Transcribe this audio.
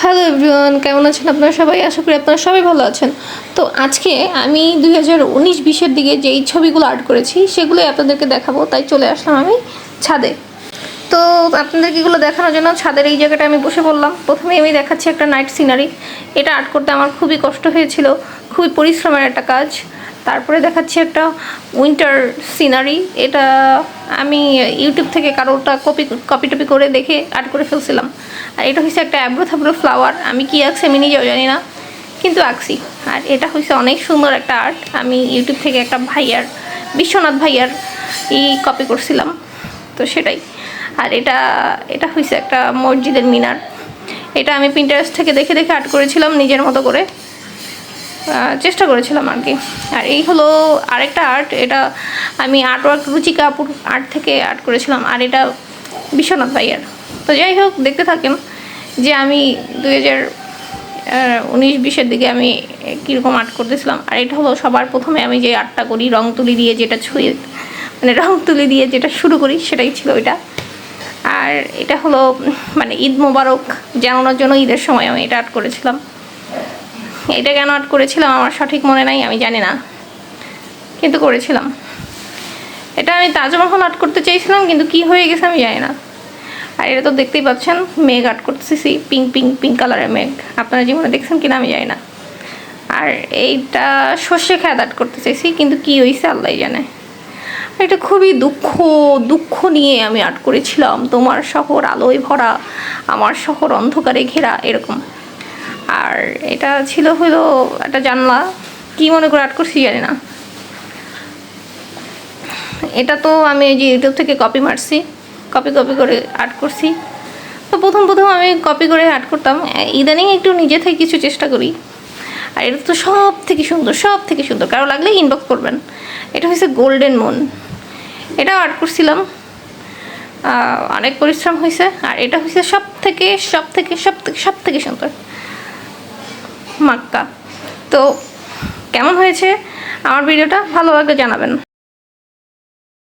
Hello everyone, কেমন আছেন আপনারা সবাই? আশা করি আপনারা সবাই ভালো আছেন। তো আজকে আমি 2019-20-এর দিকে যেই ছবিগুলো আর্ট করেছি সেগুলোই আপনাদেরকে দেখাবো, তাই চলে আসলাম আমি ছাদে। তো আপনাদেরকে এগুলো দেখানোর জন্য ছাদের এই জায়গাটা আমি বসে পড়লাম। প্রথমেই আমি দেখাচ্ছি একটা নাইট সিনারি। এটা আর্ট করতে আমার খুবই কষ্ট হয়েছিল, খুবই পরিশ্রমের একটা কাজ। তারপরে দেখাচ্ছি একটা উইন্টার সিনারি। এটা আমি ইউটিউব থেকে কারোটা কপি করে দেখে আর্ট করে ফেলছিলাম। আর এটা হচ্ছে একটা অ্যাব্রো থাব্রো ফ্লাওয়ার। আমি কি আঁকছি আমি নিজেও জানি না, কিন্তু আঁকছি। আর এটা হচ্ছে অনেক সুন্দর একটা আর্ট। আমি ইউটিউব থেকে একটা বিশ্বনাথ ভাইয়ার কপি করছিলাম, তো সেটাই। আর এটা হচ্ছে একটা মসজিদের মিনার। এটা আমি পিন্টারেস্ট থেকে দেখে দেখে আর্ট করেছিলাম, নিজের মতো করে চেষ্টা করেছিলাম আর কি। আর এই হলো আরেকটা আর্ট। এটা আমি আর্টওয়ার্ক রুচিকা আপুর আর্ট থেকে আর্ট করেছিলাম। আর এটা বিশ্বনাথ ভাইয়ার। তো যাই হোক, দেখতে থাকেন যে আমি 2019-20-এর দিকে আমি কীরকম আর্ট করতেছিলাম। আর এটা হলো সবার প্রথমে আমি যে আর্টটা করি রং তুলি দিয়ে, রং তুলি দিয়ে যেটা শুরু করি সেটাই ছিল এটা। আর এটা হলো ঈদ মোবারক জানানোর জন্য ঈদের সময় আমি এটা আর্ট করেছিলাম। এটা কেন আর্ট করেছিলাম আমার সঠিক মনে নাই, আমি জানি না, কিন্তু করেছিলাম। এটা আমি তাজমহল আর্ট করতে চেয়েছিলাম, কিন্তু কি হয়ে গেছে আমি জানি না। আর এটা তো দেখতেই পাচ্ছেন, মেঘ আর্ট করতেছি, পিঙ্ক কালারের মেঘ। আপনারা জীবনে দেখছেন কিনা আমি জানি না। আর এইটা সর্ষে খেত আর্ট করতে চাইছি, কিন্তু কি হয়েছে আল্লাহ জানে। এটা খুবই দুঃখ নিয়ে আমি আর্ট করেছিলাম। তোমার শহর আলোয় ভরা, আমার শহর অন্ধকারে ঘেরা, এরকম। আর এটা ছিল হলো একটা জানলা। কি মনে করে আর্ট করছি জানি না। এটা তো আমি এই যে ইউটিউব থেকে কপি মারছি, কপি করে আর্ট করছি। তো প্রথম আমি কপি করে আর্ট করতাম। ইদানিং একটু নিজে থেকে কিছু চেষ্টা করি। আর এটা তো সব থেকে সুন্দর, কারো লাগলে ইনবক্স করবেন। এটা হচ্ছে গোল্ডেন মুন। এটাও আর্ট করছিলাম, অনেক পরিশ্রম হয়েছে। আর এটা হচ্ছে সব থেকে সুন্দর মাক্কা। তো কেমন হয়েছে আমার ভিডিওটা? ভালো লাগলে জানাবেন।